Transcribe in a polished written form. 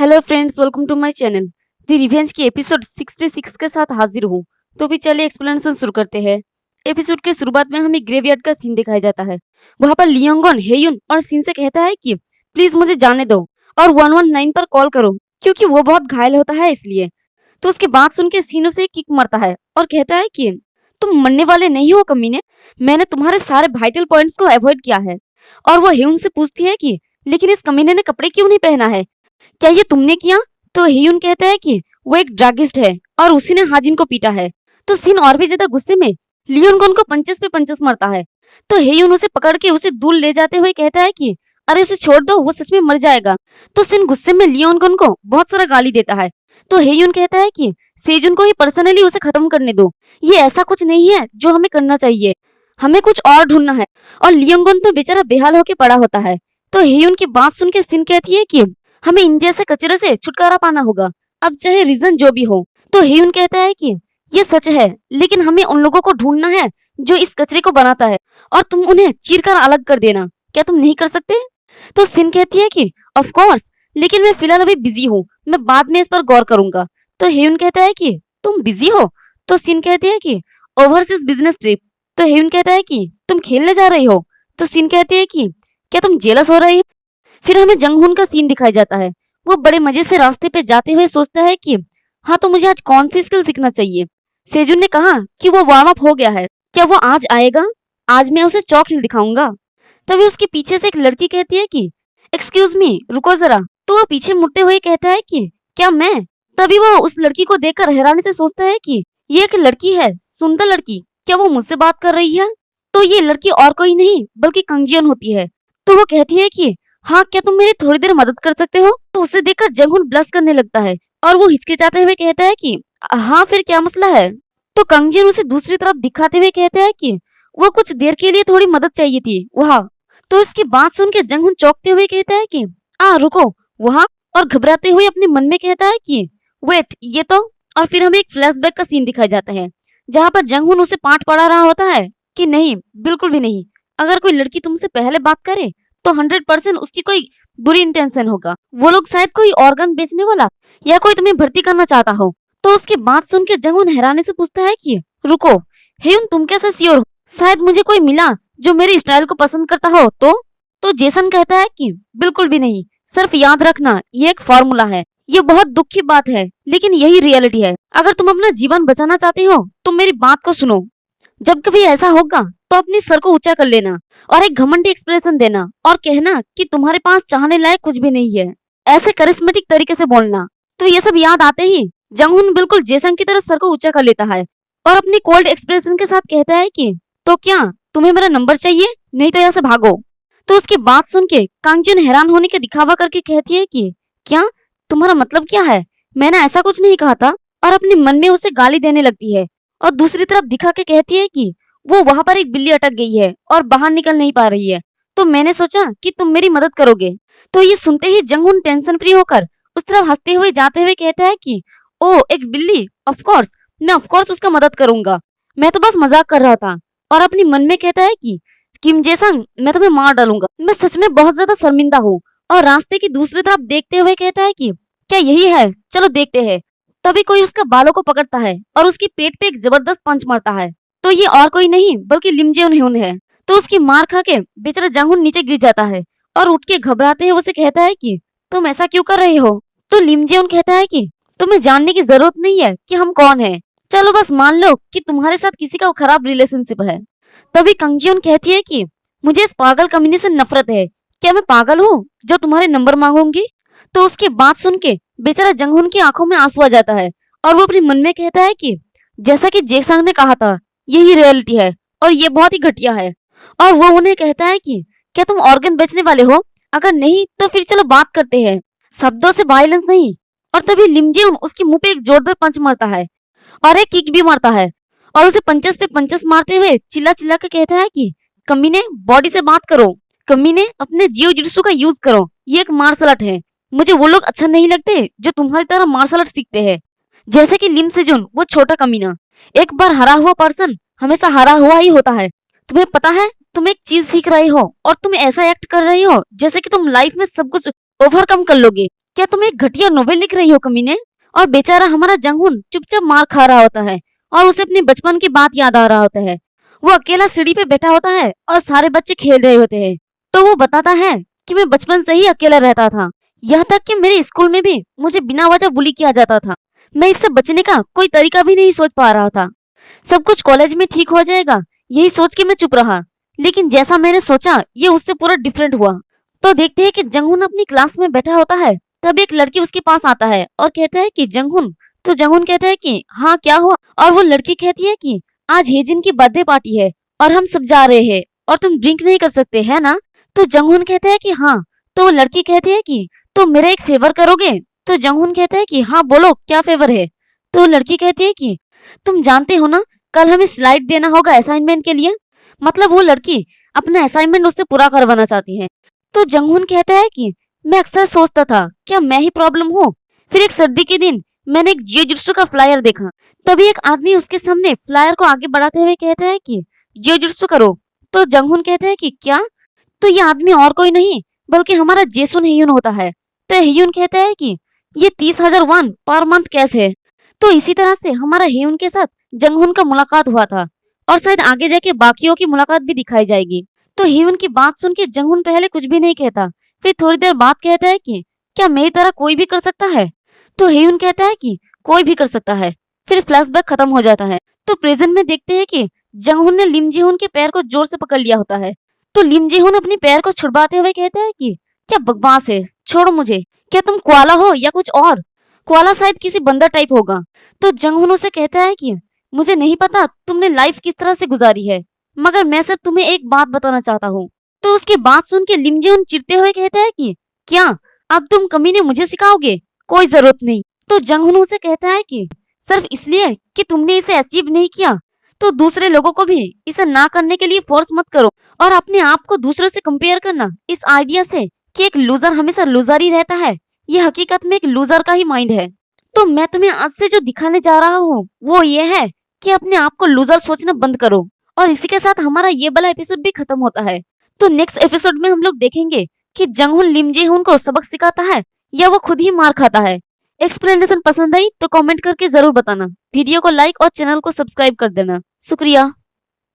Hello friends, welcome to my channel. The revenge की episode 66 के साथ हाजिर हूँ। तो भी चलिए एक्सप्लेनेशन शुरू करते हैं। एपिसोड के शुरुआत में हमें ग्रेवयार्ड का सीन दिखाया जाता है। वहाँ पर लियोंगन हेयुन और सिन से कहता है कि प्लीज मुझे जाने दो और 119 पर कॉल करो क्योंकि वो बहुत घायल होता है इसलिए। तो उसकी बात सुन के सीनो से किक मारता है और कहता है कि तुम मरने वाले नहीं हो कमीने, मैंने तुम्हारे सारे वाइटल पॉइंट्स को अवॉइड किया है। और वो हेयुन से पूछती है कि लेकिन इस कमीने ने कपड़े क्यों नहीं पहना है, क्या ये तुमने किया? तो हेयुन कहता है कि वो एक ड्रगिस्ट है और उसी ने हाजिन को पीटा है। तो सिन और भी ज्यादा गुस्से में लियोनगन को पंचेस पे पंचेस मारता है। तो हेयुन उसे पकड़ के उसे दूर ले जाते हुए कहता है कि अरे उसे छोड़ दो, वो सच में मर जाएगा। तो सिन गुस्से में लियोनगन को बहुत सारा गाली देता है। तो हेयुन कहता है कि सेजुन को ही पर्सनली उसे खत्म करने दो, ये ऐसा कुछ नहीं है जो हमें करना चाहिए, हमें कुछ और ढूंढना है। और लियोनगन तो बेचारा बेहाल होके पड़ा होता है। तो हेयुन की बात सुन के सिन कहती है कि हमें इन जैसे कचरे से छुटकारा पाना होगा, अब चाहे रीजन जो भी हो। तो हेयुन कहता है कि ये सच है, लेकिन हमें उन लोगों को ढूंढना है जो इस कचरे को बनाता है और तुम उन्हें चीरकर अलग कर देना, क्या तुम नहीं कर सकते? तो सिन कहती है कि ऑफ कोर्स, लेकिन मैं फिलहाल अभी बिजी हूँ, मैं बाद में इस पर गौर करूंगा। तो हेयुन कहता है कि तुम बिजी हो? तो सिन कहती है कि ओवरसीज बिजनेस ट्रिप। तो हेयुन कहता है कि तुम खेलने जा रही हो? तो सिन कहती है कि क्या तुम जेलस हो रही हो? फिर हमें जंगहुन का सीन दिखाया जाता है। वो बड़े मजे से रास्ते पे जाते हुए सोचता है कि हाँ, तो मुझे आज कौन सी स्किल सीखना चाहिए। सेजुन ने कहा कि वो वार्म अप हो गया है, क्या वो आज आएगा? आज मैं उसे चौक हिल दिखाऊंगा। तभी उसके पीछे से एक लड़की कहती है कि एक्सक्यूज मी, रुको जरा। तो वो पीछे मुड़ते हुए कहता है कि क्या मैं? तभी वो उस लड़की को देखकर हैरानी से सोचता है कि ये एक लड़की है, सुंदर लड़की, क्या वो मुझसे बात कर रही है? तो ये लड़की और कोई नहीं बल्कि कंगजियन होती है। तो वो कहती है कि हाँ, क्या तुम मेरी थोड़ी देर मदद कर सकते हो? तो उसे देखकर जंगहुन ब्लश करने लगता है और वो हिचकिचाते हुए कहता है कि हाँ, फिर क्या मसला है? तो कंगजियन उसे दूसरी तरफ दिखाते हुए कहता है कि वो कुछ देर के लिए थोड़ी मदद चाहिए थी वहाँ। तो उसकी बात सुन के जंगहुन चौंकते हुए कहता है कि रुको, वहाँ। और घबराते हुए अपने मन में कहता है कि वेट, ये तो। और फिर हमें एक फ्लैशबैक का सीन दिखाया जाता है जहाँ पर जंगहुन उसे पाठ पढ़ा रहा होता है कि नहीं, बिल्कुल भी नहीं, अगर कोई लड़की तुमसे पहले बात करे तो 100% उसकी कोई बुरी इंटेंशन होगा। वो लोग शायद कोई ऑर्गन बेचने वाला या कोई तुम्हें भर्ती करना चाहता हो। तो उसकी बात सुन के जंगहुन हैरानी से पूछता है कि रुको हेयुन, तुम कैसे श्योर हो? शायद मुझे कोई मिला जो मेरे स्टाइल को पसंद करता हो। तो जेसन कहता है कि बिल्कुल भी नहीं, सिर्फ याद रखना ये एक फॉर्मूला है। ये बहुत दुख की बात है, लेकिन यही रियलिटी है। अगर तुम अपना जीवन बचाना चाहते हो तो मेरी बात को सुनो। जब कभी ऐसा होगा तो अपने सर को ऊंचा कर लेना और एक घमंडी एक्सप्रेशन देना और कहना कि तुम्हारे पास चाहने लायक कुछ भी नहीं है, ऐसे करिश्मेटिक तरीके से बोलना। तो ये सब याद आते ही जंगहुन बिल्कुल जेसन की तरह सर को ऊंचा कर लेता है और अपनी कोल्ड एक्सप्रेशन के साथ कहता है कि तो क्या तुम्हें मेरा नंबर चाहिए? नहीं तो यहाँ से भागो। तो उसकी बात सुन के कांगजिन हैरान होने के दिखावा करके कहती है कि क्या, तुम्हारा मतलब क्या है? मैंने ऐसा कुछ नहीं कहा था। और अपने मन में उसे गाली देने लगती है और दूसरी तरफ दिखा के कहती है कि वो वहां पर एक बिल्ली अटक गई है और बाहर निकल नहीं पा रही है, तो मैंने सोचा कि तुम मेरी मदद करोगे। तो ये सुनते ही जंगहुन टेंशन फ्री होकर उस तरफ हंसते हुए जाते हुए कहता है कि ओ, एक बिल्ली, ऑफ कोर्स, मैं ऑफ कोर्स उसका मदद करूंगा, मैं तो बस मजाक कर रहा था। और अपने मन में कहता है कि किम जेसंग, मैं तुम्हें मार डालूंगा, मैं सच में बहुत ज्यादा शर्मिंदा हूँ। और रास्ते की दूसरी तरफ देखते हुए कहता है कि क्या यही है, चलो देखते हैं। तभी कोई उसका बालों को पकड़ता है और उसकी पेट पे एक जबरदस्त पंच मारता है। तो ये और कोई नहीं बल्कि लिम जेन ह्यून है। तो उसकी मार खा के बेचारा जंगहुन नीचे गिर जाता है और उठ के घबराते हुए उसे कहता है कि तुम ऐसा क्यों कर रहे हो? तो लिम जेन कहता है कि तुम्हें जानने की जरूरत नहीं है कि हम कौन है, चलो बस मान लो कि तुम्हारे साथ किसी का खराब रिलेशनशिप है। तभी कंगजियन कहती है कि मुझे इस पागल कमीने से नफरत है, क्या मैं पागल हूँ जो तुम्हारे नंबर मांगूंगी? तो उसकी बात सुन के बेचारा जंगहुन की आंखों में आंसू आ जाता है और वो अपने मन में कहता है कि जैसा कि जेसंग ने कहा था, यही रियलिटी है और ये बहुत ही घटिया है। और वो उन्हें कहता है कि क्या तुम ऑर्गन बेचने वाले हो? अगर नहीं तो फिर चलो बात करते हैं, शब्दों से वायलेंस नहीं। और तभी लिमजेन उसके मुंह पे एक जोरदार पंच मारता है और एक किक भी मारता है और उसे पंचेस पे पंचेस मारते हुए चिल्ला चिल्ला के कहता है कि कमीने, बॉडी से बात करो, कमीने, अपने जियो जित्सु का यूज करो, ये एक मार्शल आर्ट है। मुझे वो लोग अच्छा नहीं लगते जो तुम्हारी तरह मार्शल आर्ट सीखते हैं, जैसे कि लिम सेजुन, वो छोटा कमीना। एक बार हरा हुआ पर्सन हमेशा हरा हुआ ही होता है। तुम्हें पता है, तुम एक चीज सीख रहे हो और तुम ऐसा एक्ट कर रही हो जैसे कि तुम लाइफ में सब कुछ ओवरकम कर लोगे। क्या तुम एक घटिया नोवेल लिख रही हो कमीने? और बेचारा हमारा जंगहुन चुपचाप मार खा रहा होता है और उसे अपने बचपन की बात याद आ रहा होता है। वो अकेला सीढ़ी पे बैठा होता है और सारे बच्चे खेल रहे होते हैं। तो वो बताता है कि मैं बचपन से ही अकेला रहता था। यहाँ तक कि मेरे स्कूल में भी मुझे बिना वजह बुली किया जाता था। मैं इससे बचने का कोई तरीका भी नहीं सोच पा रहा था। सब कुछ कॉलेज में ठीक हो जाएगा, यही सोच के मैं चुप रहा। लेकिन जैसा मैंने सोचा ये उससे पूरा डिफरेंट हुआ। तो देखते हैं कि जंगहुन अपनी क्लास में बैठा होता है। तब एक लड़की उसके पास आता है और कहता है कि जंगहुन। तो जंगहुन कहता है कि हाँ क्या हुआ। और वो लड़की कहती है कि आज हेजिन की बर्थडे पार्टी है और हम सब जा रहे हैं और तुम ड्रिंक नहीं कर सकते है ना। तो जंगहुन कहता है कि हाँ। तो वो लड़की कहती है कि तुम मेरा एक फेवर करोगे। तो जंगहुन कहता है कि हाँ बोलो क्या फेवर है। तो लड़की कहती है कि तुम जानते हो ना कल हमें स्लाइड देना होगा असाइनमेंट के लिए। मतलब वो लड़की अपना असाइनमेंट उससे पूरा करवाना चाहती है। तो जंगहुन कहता है कि मैं अक्सर सोचता था क्या मैं ही प्रॉब्लम हूँ। फिर एक सर्दी के दिन मैंने एक जियोजुत्सु का फ्लायर देखा। तभी एक आदमी उसके सामने फ्लायर को आगे बढ़ाते हुए कहता है कि जियोजुत्सु करो। तो जंगहुन कहता है कि क्या। तो ये आदमी और कोई नहीं बल्कि हमारा जेसुन हेयुन होता है। तो हेयुन कहता है कि ये 30,000 वन पर मंथ कैसे है। तो इसी तरह से हमारा हेयुन के साथ जंगहुन का मुलाकात हुआ था और शायद आगे जाके बाकियों की मुलाकात भी दिखाई जाएगी। तो हेयुन की बात सुन के जंगहुन पहले कुछ भी नहीं कहता। फिर थोड़ी देर बाद कहता है कि क्या मेरी तरह कोई भी कर सकता है। तो हेयुन कहता है कि कोई भी कर सकता है। फिर फ्लैशबैक खत्म हो जाता है। तो प्रेजेंट में देखते हैं कि जंगहुन ने लिम जिहुन के पैर को जोर से पकड़ लिया होता है। तो लिम जिहुन अपने पैर को छुड़वाते हुए कहता है कि क्या बकवास है, छोड़ो मुझे। क्या तुम कोआला हो या कुछ और। कोआला शायद किसी बंदर टाइप होगा। तो जंगहुन उसे कहता है कि मुझे नहीं पता तुमने लाइफ किस तरह से गुजारी है, मगर मैं सिर्फ तुम्हें एक बात बताना चाहता हूँ। तो उसकी बात सुन के लिम जिहुन चिढ़ते हुए कहता है कि क्या अब तुम कमीने मुझे सिखाओगे। कोई जरूरत नहीं। तो जंगहुन उसे कहता है कि सिर्फ इसलिए कि तुमने इसे अचीव नहीं किया तो दूसरे लोगों को भी इसे ना करने के लिए फोर्स मत करो। और अपने आप को दूसरों से कंपेयर करना इस आइडिया से कि एक लूजर हमेशा लूजर ही रहता है, ये हकीकत में एक लूजर का ही माइंड है। तो मैं तुम्हें आज से जो दिखाने जा रहा हूँ वो ये है कि अपने आप को लूजर सोचना बंद करो। और इसी के साथ हमारा ये वाला एपिसोड भी खत्म होता है। तो नेक्स्ट एपिसोड में हम लोग देखेंगे कि जंगहुन लिम जिहुन को सबक सिखाता है या वो खुद ही मार खाता है। एक्सप्लेनेशन पसंद आई तो कमेंट करके जरूर बताना। वीडियो को लाइक और चैनल को सब्सक्राइब कर देना। शुक्रिया।